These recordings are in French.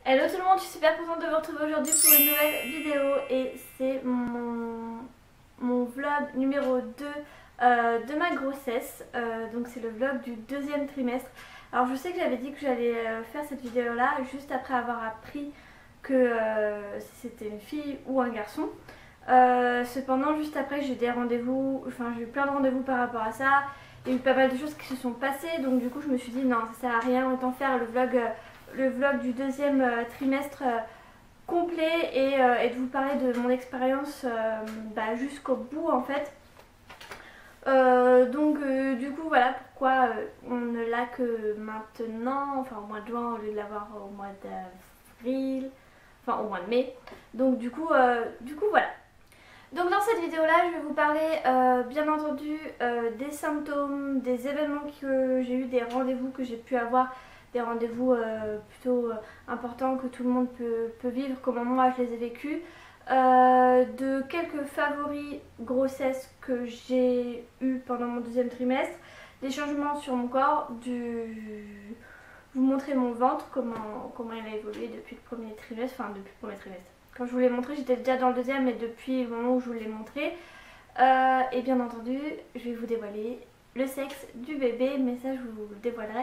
Hello tout le monde, je suis super contente de vous retrouver aujourd'hui pour une nouvelle vidéo et c'est mon vlog numéro 2 de ma grossesse. Donc c'est le vlog du deuxième trimestre. Alors je sais que j'avais dit que j'allais faire cette vidéo là juste après avoir appris que si c'était une fille ou un garçon. Cependant juste après j'ai eu des rendez-vous, enfin j'ai eu plein de rendez-vous par rapport à ça. Il y a eu pas mal de choses qui se sont passées, donc du coup je me suis dit non, ça sert à rien, autant faire le vlog du deuxième trimestre complet et de vous parler de mon expérience jusqu'au bout en fait. Du coup voilà pourquoi on ne l'a que maintenant, enfin au mois de juin au lieu de l'avoir au mois d'avril, enfin au mois de mai. Donc du coup voilà. Donc dans cette vidéo là je vais vous parler bien entendu des symptômes, des événements que j'ai eu, des rendez-vous que j'ai pu avoir, des rendez-vous plutôt importants que tout le monde peut vivre, comment moi je les ai vécus, de quelques favoris grossesses que j'ai eu pendant mon deuxième trimestre, des changements sur mon corps, vous montrer mon ventre, comment il a évolué depuis le premier trimestre, enfin depuis le premier trimestre. Quand je vous l'ai montré, j'étais déjà dans le deuxième, mais depuis le moment où je vous l'ai montré. Et bien entendu, je vais vous dévoiler le sexe du bébé, mais ça je vous le dévoilerai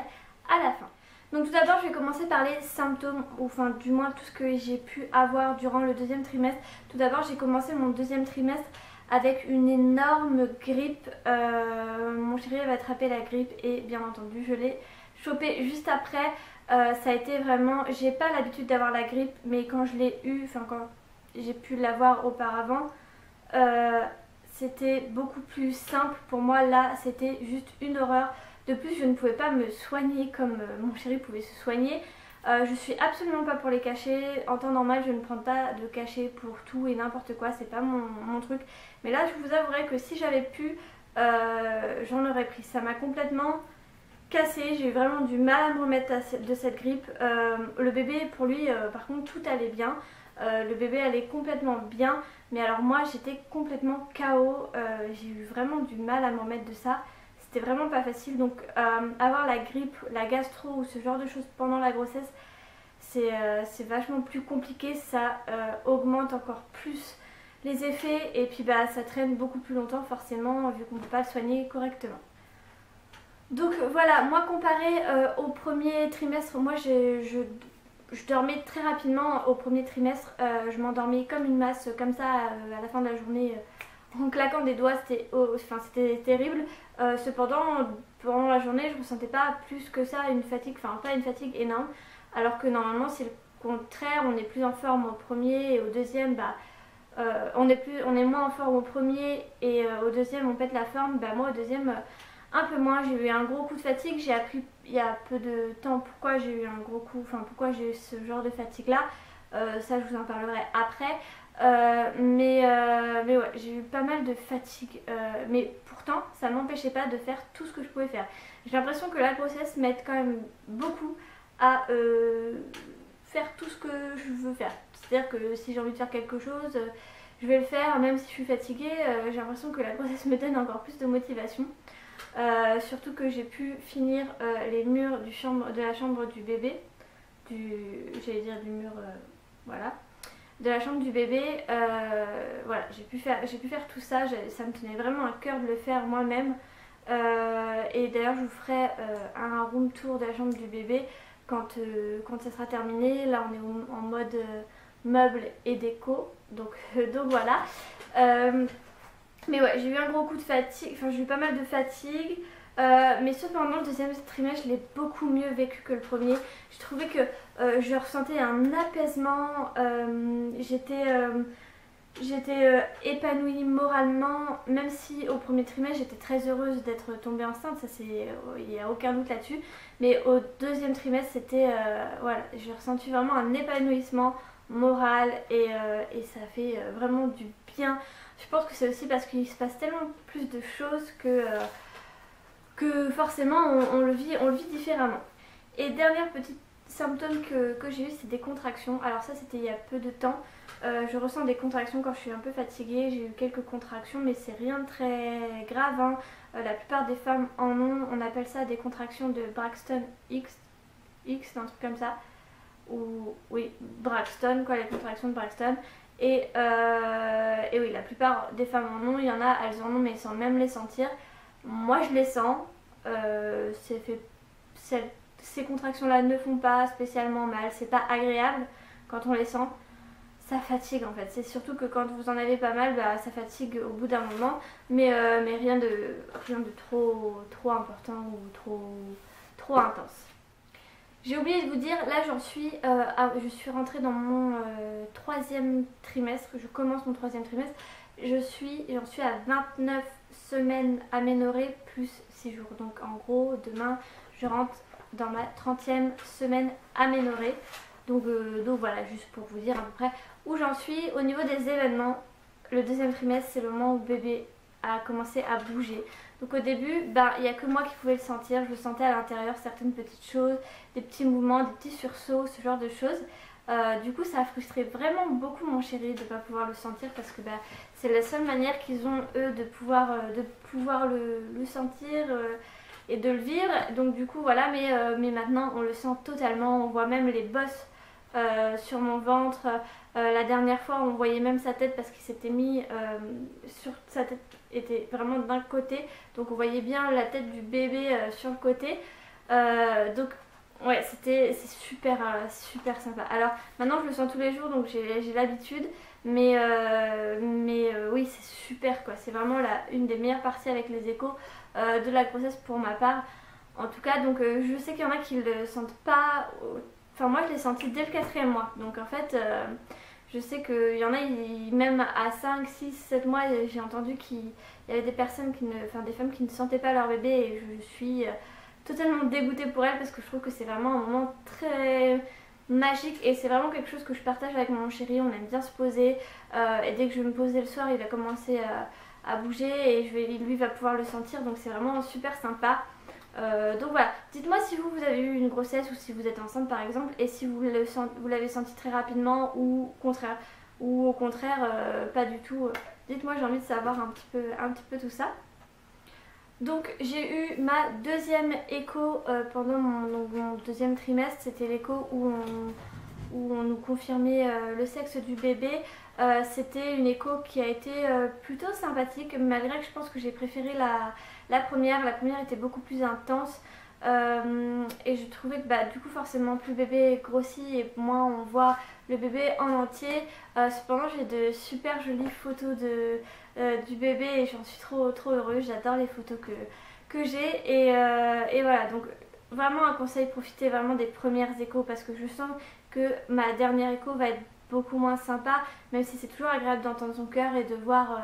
à la fin. Donc tout d'abord, je vais commencer par les symptômes, ou enfin du moins tout ce que j'ai pu avoir durant le deuxième trimestre. Tout d'abord, j'ai commencé mon deuxième trimestre avec une énorme grippe. Mon chéri avait attrapé la grippe et bien entendu, je l'ai chopé juste après. Ça a été vraiment, j'ai pas l'habitude d'avoir la grippe, mais quand je l'ai eu, enfin quand j'ai pu l'avoir auparavant, euh, c'était beaucoup plus simple pour moi. Là c'était juste une horreur. De plus je ne pouvais pas me soigner comme mon chéri pouvait se soigner. Je suis absolument pas pour les cachets. En temps normal je ne prends pas de cachet pour tout et n'importe quoi, c'est pas mon truc. Mais là je vous avouerai que si j'avais pu, j'en aurais pris. Ça m'a complètement cassée, j'ai eu vraiment du mal à me remettre de cette grippe. Le bébé pour lui par contre tout allait bien. Le bébé allait complètement bien, mais alors moi j'étais complètement KO. J'ai eu vraiment du mal à me remettre de ça. C'était vraiment pas facile, donc avoir la grippe, la gastro ou ce genre de choses pendant la grossesse, c'est vachement plus compliqué. Ça augmente encore plus les effets et puis ça traîne beaucoup plus longtemps forcément vu qu'on ne peut pas le soigner correctement. Donc voilà, moi comparé au premier trimestre, moi je dormais très rapidement au premier trimestre. Je m'endormais comme une masse, comme ça à la fin de la journée, en claquant des doigts, c'était terrible. Cependant, pendant la journée, je ne ressentais pas plus que ça une fatigue, enfin pas une fatigue énorme. Alors que normalement c'est le contraire, on est plus en forme au premier et au deuxième, on est moins en forme au premier et au deuxième on pète la forme. Moi au deuxième un peu moins, j'ai eu un gros coup de fatigue. J'ai appris il y a peu de temps pourquoi j'ai eu un gros coup, enfin pourquoi j'ai eu ce genre de fatigue là. Ça je vous en parlerai après. Mais ouais, j'ai eu pas mal de fatigue. Mais pourtant ça m'empêchait pas de faire tout ce que je pouvais faire. J'ai l'impression que la grossesse m'aide quand même beaucoup à faire tout ce que je veux faire. C'est-à-dire que si j'ai envie de faire quelque chose, je vais le faire même si je suis fatiguée. J'ai l'impression que la grossesse me donne encore plus de motivation. Surtout que j'ai pu finir les murs de la chambre du bébé, j'allais dire du mur, voilà, de la chambre du bébé. Voilà, j'ai pu faire tout ça. Ça me tenait vraiment à cœur de le faire moi-même. Et d'ailleurs, je vous ferai un room tour de la chambre du bébé quand ça sera terminé. Là, on est en mode meubles et déco, donc voilà. Mais ouais, j'ai eu un gros coup de fatigue, enfin j'ai eu pas mal de fatigue. Mais cependant, le deuxième trimestre, je l'ai beaucoup mieux vécu que le premier. J'ai trouvé que je ressentais un apaisement. J'étais épanouie moralement, même si au premier trimestre j'étais très heureuse d'être tombée enceinte, ça il n'y a aucun doute là-dessus. Mais au deuxième trimestre, voilà, j'ai ressenti vraiment un épanouissement moral et ça fait vraiment du bien. Je pense que c'est aussi parce qu'il se passe tellement plus de choses que forcément on le vit différemment. Et dernier petit symptôme que j'ai eu, c'est des contractions. Alors ça c'était il y a peu de temps. Je ressens des contractions quand je suis un peu fatiguée. J'ai eu quelques contractions mais c'est rien de très grave, hein. La plupart des femmes en ont. On appelle ça des contractions de Braxton X, un truc comme ça. ou oui, Braxton, quoi, les contractions de Braxton. Et oui, la plupart des femmes en ont, il y en a, elles en ont mais sans même les sentir. Moi je les sens, c'est fait, ces contractions-là ne font pas spécialement mal, c'est pas agréable quand on les sent. Ça fatigue en fait, c'est surtout que quand vous en avez pas mal, bah, ça fatigue au bout d'un moment, mais rien de trop important ou trop intense. J'ai oublié de vous dire, là je suis rentrée dans mon troisième trimestre, je commence mon troisième trimestre, j'en suis à 29 semaines aménorrhées plus 6 jours. Donc en gros, demain, je rentre dans ma 30e semaine aménorrhée. Donc voilà, juste pour vous dire à peu près où j'en suis. Au niveau des événements, le deuxième trimestre, c'est le moment où bébé a commencé à bouger. Donc au début, il n'y a que moi qui pouvais le sentir. Je le sentais à l'intérieur, certaines petites choses, des petits mouvements, des petits sursauts, ce genre de choses. Du coup, ça a frustré vraiment beaucoup mon chéri de ne pas pouvoir le sentir parce que c'est la seule manière qu'ils ont, eux, de pouvoir le sentir et de le vivre. Donc du coup, voilà, mais maintenant, on le sent totalement. On voit même les bosses sur mon ventre. La dernière fois, on voyait même sa tête parce qu'il s'était mis sur sa tête était vraiment d'un côté, donc on voyait bien la tête du bébé sur le côté. Donc ouais, c'est super sympa. Alors maintenant je le sens tous les jours, donc j'ai l'habitude, mais oui, c'est super quoi. C'est vraiment une des meilleures parties avec les échos de la grossesse pour ma part. En tout cas, donc je sais qu'il y en a qui le sentent pas. Enfin moi je l'ai senti dès le 4e mois, donc en fait je sais qu'il y en a, même à 5, 6, 7 mois, j'ai entendu qu'il y avait des personnes des femmes qui ne sentaient pas leur bébé, et je suis totalement dégoûtée pour elles parce que je trouve que c'est vraiment un moment très magique et c'est vraiment quelque chose que je partage avec mon chéri. On aime bien se poser et dès que je vais me poser le soir, il va commencer à bouger et lui va pouvoir le sentir, donc c'est vraiment super sympa. Donc voilà, dites-moi si vous avez eu une grossesse ou si vous êtes enceinte par exemple, et si vous l'avez senti très rapidement ou au contraire pas du tout. Dites-moi, j'ai envie de savoir un petit peu tout ça. Donc j'ai eu ma deuxième écho pendant mon deuxième trimestre. C'était l'écho où on nous confirmait le sexe du bébé. C'était une écho qui a été plutôt sympathique, malgré que je pense que j'ai préféré la première. La première était beaucoup plus intense et je trouvais que du coup forcément plus le bébé grossit et moins on voit le bébé en entier. Cependant j'ai de super jolies photos du bébé et j'en suis trop heureuse. J'adore les photos que j'ai et voilà, donc vraiment un conseil, profitez vraiment des premières échos parce que je sens que ma dernière écho va être beaucoup moins sympa, même si c'est toujours agréable d'entendre son cœur et de voir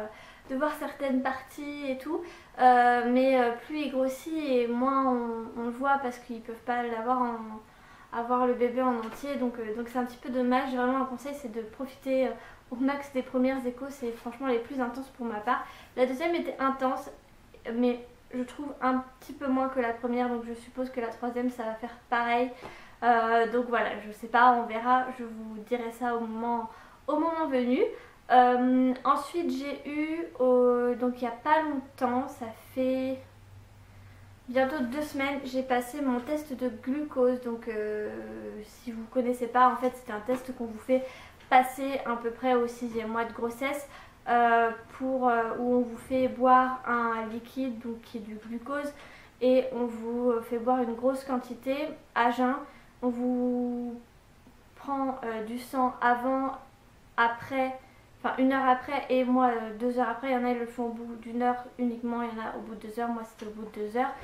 certaines parties et tout, mais plus il grossit et moins on le voit parce qu'ils peuvent pas avoir le bébé en entier, donc c'est un petit peu dommage. Vraiment un conseil, c'est de profiter au max des premières échos, c'est franchement les plus intenses pour ma part. La deuxième était intense, mais je trouve un petit peu moins que la première, donc je suppose que la troisième ça va faire pareil. Donc voilà, je sais pas, on verra, je vous dirai ça au moment venu. Ensuite j'ai eu, donc il n'y a pas longtemps, ça fait bientôt 2 semaines, j'ai passé mon test de glucose. Donc si vous ne connaissez pas, en fait c'est un test qu'on vous fait passer à peu près au 6e mois de grossesse, où on vous fait boire un liquide donc, qui est du glucose, et on vous fait boire une grosse quantité à jeun. On vous prend du sang avant, après, enfin 1 heure après, et moi 2 heures après. Il y en a, ils le font au bout d'1 heure uniquement, il y en a au bout de 2 heures, moi c'était au bout de 2 heures.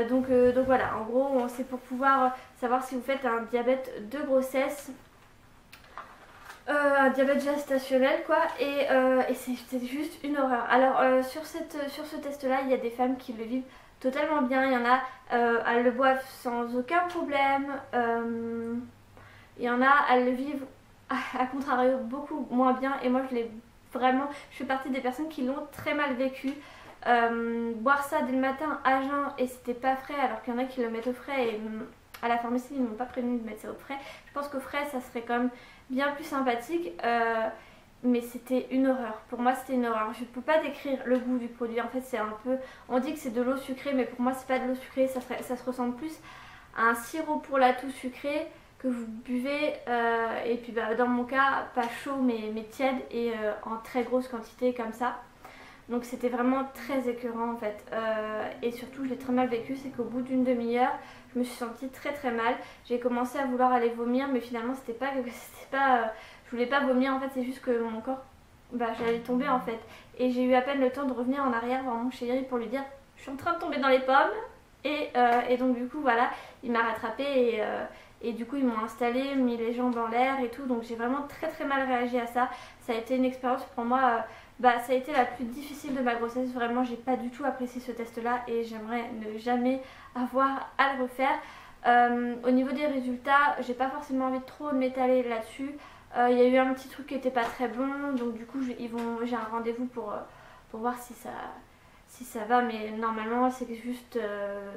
Donc voilà, en gros c'est pour pouvoir savoir si vous faites un diabète de grossesse, un diabète gestationnel quoi, et c'est juste une horreur. Alors sur ce test là, il y a des femmes qui le vivent totalement bien, il y en a, elles le boivent sans aucun problème, il y en a, elles le vivent à contrario beaucoup moins bien, et moi je fais partie des personnes qui l'ont très mal vécu. Boire ça dès le matin à jeun et c'était pas frais, alors qu'il y en a qui le mettent au frais, et à la pharmacie ils m'ont pas prévenu de mettre ça au frais. Je pense qu'au frais ça serait quand même bien plus sympathique, mais c'était une horreur. Pour moi c'était une horreur. Je peux pas décrire le goût du produit. En fait c'est un peu, on dit que c'est de l'eau sucrée, mais pour moi c'est pas de l'eau sucrée, ça se ressemble plus à un sirop pour la toux sucré que vous buvez, et puis bah, dans mon cas pas chaud mais tiède et en très grosse quantité comme ça. Donc c'était vraiment très écœurant en fait, et surtout je l'ai très mal vécu, c'est qu'au bout d'une demi-heure je me suis sentie très très mal. J'ai commencé à vouloir aller vomir, mais finalement je voulais pas vomir en fait, c'est juste que mon corps, bah j'allais tomber en fait. Et j'ai eu à peine le temps de revenir en arrière voir mon chéri pour lui dire je suis en train de tomber dans les pommes. Et donc du coup voilà, il m'a rattrapée et du coup ils m'ont installée, mis les jambes en l'air et tout. Donc j'ai vraiment très très mal réagi à ça. Ça a été une expérience pour moi, bah ça a été la plus difficile de ma grossesse. Vraiment j'ai pas du tout apprécié ce test là et j'aimerais ne jamais avoir à le refaire. Au niveau des résultats, j'ai pas forcément envie de trop m'étaler là-dessus. Il y a eu un petit truc qui était pas très bon, donc du coup j'ai un rendez-vous pour voir si ça va, mais normalement c'est juste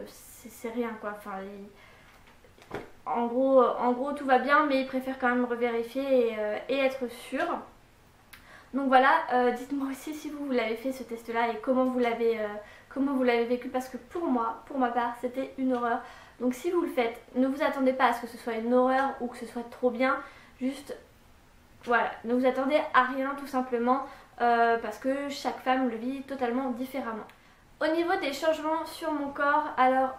c'est rien quoi. Enfin, en gros tout va bien, mais ils préfèrent quand même revérifier et être sûr. Donc voilà, dites-moi aussi si vous l'avez fait ce test là et comment vous l'avez vécu, parce que pour moi, pour ma part, c'était une horreur. Donc si vous le faites, ne vous attendez pas à ce que ce soit une horreur ou que ce soit trop bien, juste voilà, ne vous attendez à rien tout simplement, parce que chaque femme le vit totalement différemment. Au niveau des changements sur mon corps, alors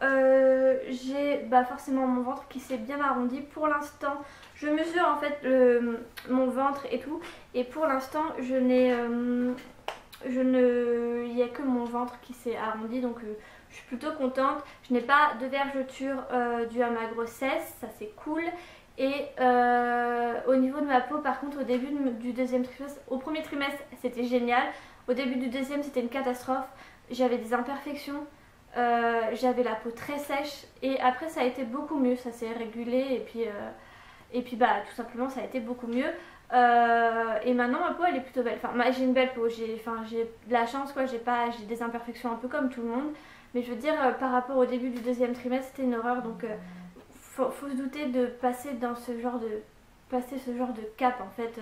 j'ai forcément mon ventre qui s'est bien arrondi. Pour l'instant, je mesure en fait mon ventre et tout, et pour l'instant il n'y a que mon ventre qui s'est arrondi, donc je suis plutôt contente. Je n'ai pas de vergeture due à ma grossesse, ça c'est cool. Et au niveau de ma peau, par contre, au début du deuxième trimestre, au premier trimestre c'était génial, au début du deuxième c'était une catastrophe. J'avais des imperfections, j'avais la peau très sèche, et après ça a été beaucoup mieux, ça s'est régulé et puis bah tout simplement ça a été beaucoup mieux. Et maintenant ma peau elle est plutôt belle, enfin j'ai une belle peau, j'ai de la chance quoi, j'ai des imperfections un peu comme tout le monde, mais je veux dire par rapport au début du deuxième trimestre c'était une horreur. Donc faut se douter de passer ce genre de cap en fait.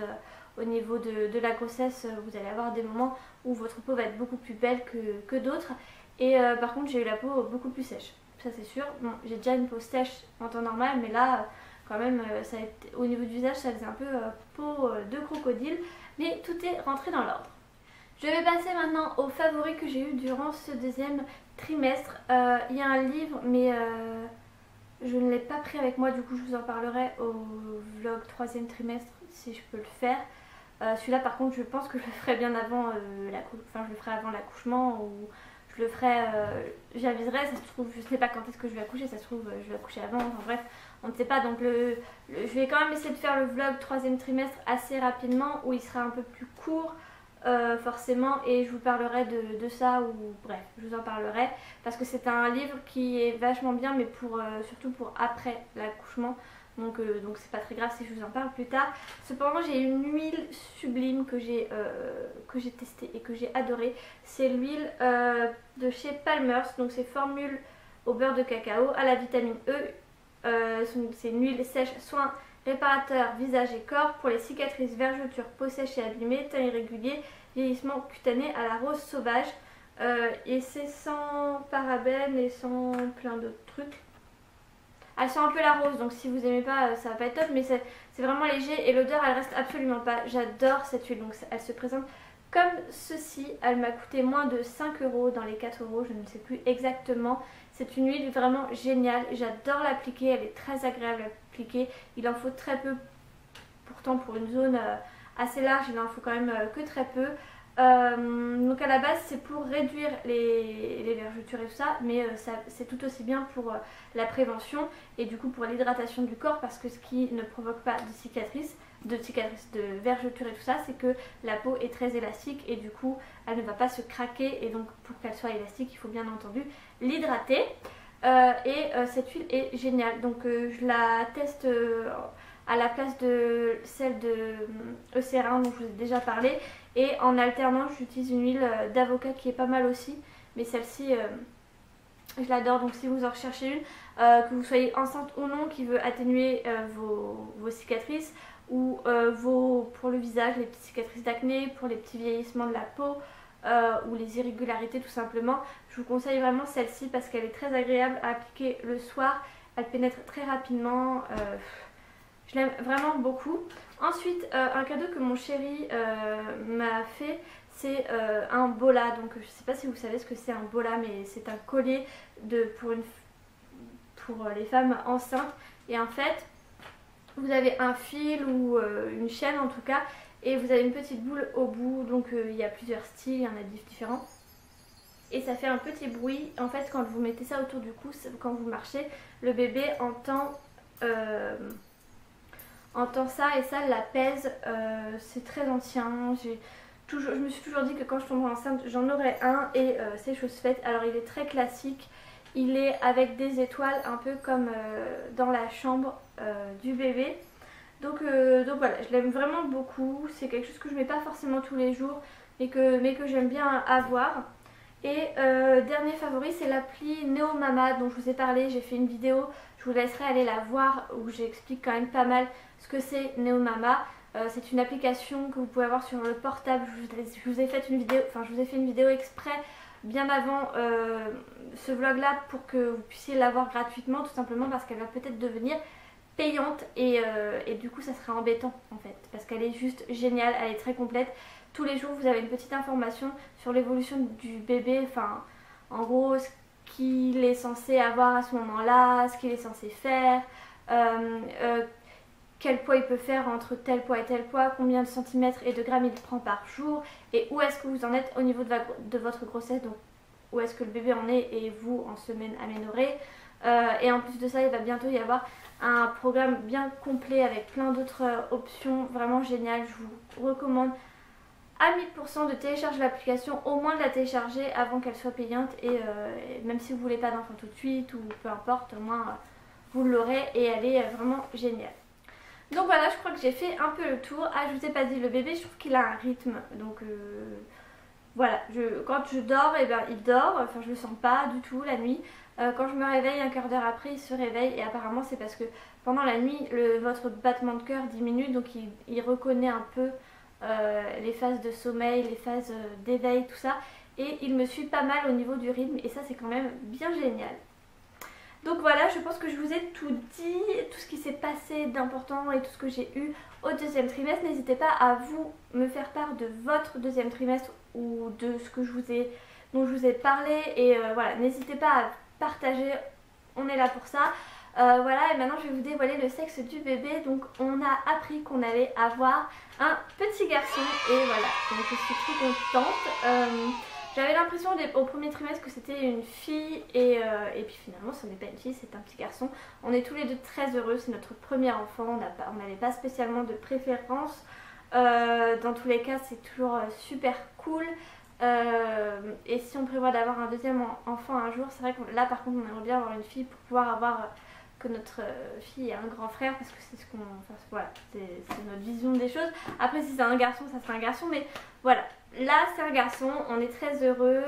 Au niveau de la grossesse, vous allez avoir des moments où votre peau va être beaucoup plus belle que d'autres. Et par contre j'ai eu la peau beaucoup plus sèche, ça c'est sûr. Bon, j'ai déjà une peau sèche en temps normal, mais là quand même ça a été, au niveau du visage ça faisait un peu peau de crocodile, mais tout est rentré dans l'ordre. Je vais passer maintenant aux favoris que j'ai eu durant ce deuxième trimestre. Il y a un livre, mais je ne l'ai pas pris avec moi, du coup je vous en parlerai au vlog troisième trimestre si je peux le faire. Celui-là par contre je pense que je le ferai bien avant je le ferai avant l'accouchement, ou je le ferai, j'aviserai, ça se trouve, je sais pas quand est-ce que je vais accoucher, ça se trouve je vais accoucher avant, enfin bref, on ne sait pas. Donc je vais quand même essayer de faire le vlog troisième trimestre assez rapidement, où il sera un peu plus court forcément, et je vous parlerai de ça, ou bref, je vous en parlerai, parce que c'est un livre qui est vachement bien, mais surtout pour après l'accouchement. Donc c'est pas très grave si je vous en parle plus tard. Cependant j'ai une huile sublime que j'ai testée et que j'ai adorée. C'est l'huile de chez Palmer's, donc c'est formule au beurre de cacao à la vitamine E. C'est une huile sèche, soin réparateur visage et corps pour les cicatrices, vergetures, peau sèche et abîmée, teint irrégulier, vieillissement cutané à la rose sauvage. Et c'est sans parabènes et sans plein d'autres trucs. Elle sent un peu la rose, donc si vous aimez pas ça va pas être top, mais c'est vraiment léger et l'odeur elle reste absolument pas. J'adore cette huile, donc elle se présente comme ceci. Elle m'a coûté moins de 5 € dans les 4 €, je ne sais plus exactement. C'est une huile vraiment géniale, j'adore l'appliquer, elle est très agréable à appliquer. Il en faut très peu, pourtant pour une zone assez large il en faut quand même que très peu. Donc à la base c'est pour réduire les vergetures et tout ça, mais c'est tout aussi bien pour la prévention et du coup pour l'hydratation du corps, parce que ce qui ne provoque pas de cicatrices, de vergetures et tout ça, c'est que la peau est très élastique et du coup elle ne va pas se craquer, et donc pour qu'elle soit élastique il faut bien entendu l'hydrater. Cette huile est géniale, donc je la teste à la place de celle de EC1 dont je vous ai déjà parlé, et en alternant j'utilise une huile d'avocat qui est pas mal aussi, mais celle-ci je l'adore. Donc si vous en recherchez une, que vous soyez enceinte ou non, qui veut atténuer vos cicatrices, ou pour le visage, les petites cicatrices d'acné, pour les petits vieillissements de la peau, ou les irrégularités tout simplement, je vous conseille vraiment celle-ci parce qu'elle est très agréable à appliquer le soir, elle pénètre très rapidement. Je l'aime vraiment beaucoup. Ensuite, un cadeau que mon chéri m'a fait, c'est un bola. Donc je sais pas si vous savez ce que c'est un bola, mais c'est un collier pour les femmes enceintes. Et en fait, vous avez un fil ou une chaîne en tout cas, et vous avez une petite boule au bout. Donc il y a plusieurs styles, il y en a différents. Et ça fait un petit bruit. En fait, quand vous mettez ça autour du cou, quand vous marchez, le bébé entend ça et ça l'apaise. C'est très ancien. Je me suis toujours dit que quand je tomberai enceinte, j'en aurai un, et c'est chose faite. Alors il est très classique. Il est avec des étoiles, un peu comme dans la chambre du bébé. Donc voilà, je l'aime vraiment beaucoup. C'est quelque chose que je mets pas forcément tous les jours, mais que j'aime bien avoir. Et dernier favori, c'est l'appli Neomama dont je vous ai parlé. J'ai fait une vidéo, je vous laisserai aller la voir, où j'explique quand même pas mal ce que c'est Neomama. C'est une application que vous pouvez avoir sur le portable. Je vous ai fait une vidéo exprès bien avant ce vlog là, pour que vous puissiez l'avoir gratuitement, tout simplement parce qu'elle va peut-être devenir payante, et du coup ça sera embêtant en fait, parce qu'elle est juste géniale, elle est très complète. Tous les jours vous avez une petite information sur l'évolution du bébé, enfin en gros ce qu'il est censé avoir à ce moment là, ce qu'il est censé faire, quel poids il peut faire entre tel poids et tel poids, combien de centimètres et de grammes il prend par jour, et où est-ce que vous en êtes au niveau de votre grossesse, donc où est-ce que le bébé en est et vous en semaine aménorrhée. Et en plus de ça, il va bientôt y avoir un programme bien complet avec plein d'autres options vraiment géniales. Je vous recommande à 1000% de télécharger l'application, au moins de la télécharger avant qu'elle soit payante, et même si vous voulez pas d'enfant tout de suite ou peu importe, au moins vous l'aurez, et elle est vraiment géniale. Donc voilà, je crois que j'ai fait un peu le tour. Ah, je vous ai pas dit, le bébé, je trouve qu'il a un rythme, donc voilà, quand je dors, et ben il dort, enfin je le sens pas du tout la nuit. Quand je me réveille, un quart d'heure après, il se réveille, et apparemment c'est parce que pendant la nuit, votre battement de cœur diminue, donc il reconnaît un peu les phases de sommeil, les phases d'éveil, tout ça, et il me suit pas mal au niveau du rythme, et ça c'est quand même bien génial. Donc voilà, je pense que je vous ai tout dit, tout ce qui s'est passé d'important et tout ce que j'ai eu au deuxième trimestre. N'hésitez pas à vous me faire part de votre deuxième trimestre ou de ce que dont je vous ai parlé, et voilà, n'hésitez pas à partager, on est là pour ça. Voilà, et maintenant je vais vous dévoiler le sexe du bébé. Donc on a appris qu'on allait avoir un petit garçon, et voilà, donc je suis trop contente. J'avais l'impression au premier trimestre que c'était une fille, et puis finalement ce n'est pas une fille, c'est un petit garçon. On est tous les deux très heureux, c'est notre premier enfant, on n'avait pas spécialement de préférence. Dans tous les cas c'est toujours super cool. Et si on prévoit d'avoir un deuxième enfant un jour, c'est vrai que là par contre on aimerait bien avoir une fille pour pouvoir avoir que notre fille ait un grand frère, parce que c'est ce qu'on, enfin, voilà, c'est notre vision des choses. Après si c'est un garçon, ça sera un garçon, mais voilà, là c'est un garçon, on est très heureux.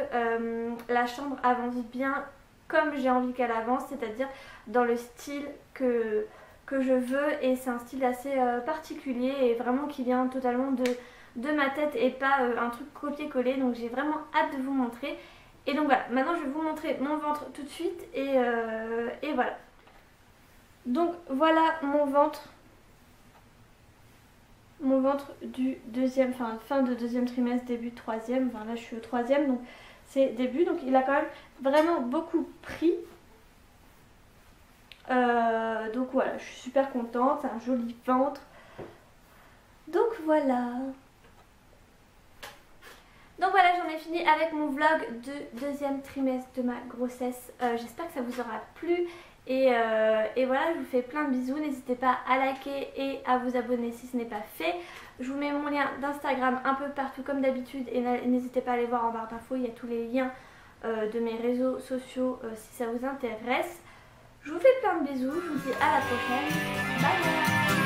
La chambre avance bien comme j'ai envie qu'elle avance, c'est-à-dire dans le style que je veux, et c'est un style assez particulier et vraiment qui vient totalement de ma tête et pas un truc copier-coller, donc j'ai vraiment hâte de vous montrer. Et donc voilà, maintenant je vais vous montrer mon ventre tout de suite, et voilà. Donc voilà mon ventre du deuxième, enfin fin de deuxième trimestre, début de troisième, enfin là je suis au troisième, donc c'est début, donc il a quand même vraiment beaucoup pris. Donc voilà, je suis super contente, c'est un joli ventre. Donc voilà. Donc voilà, j'en ai fini avec mon vlog de deuxième trimestre de ma grossesse. J'espère que ça vous aura plu. Et voilà, je vous fais plein de bisous. N'hésitez pas à liker et à vous abonner si ce n'est pas fait. Je vous mets mon lien d'Instagram un peu partout comme d'habitude. Et n'hésitez pas à aller voir en barre d'infos. Il y a tous les liens de mes réseaux sociaux si ça vous intéresse. Je vous fais plein de bisous. Je vous dis à la prochaine. Bye bye.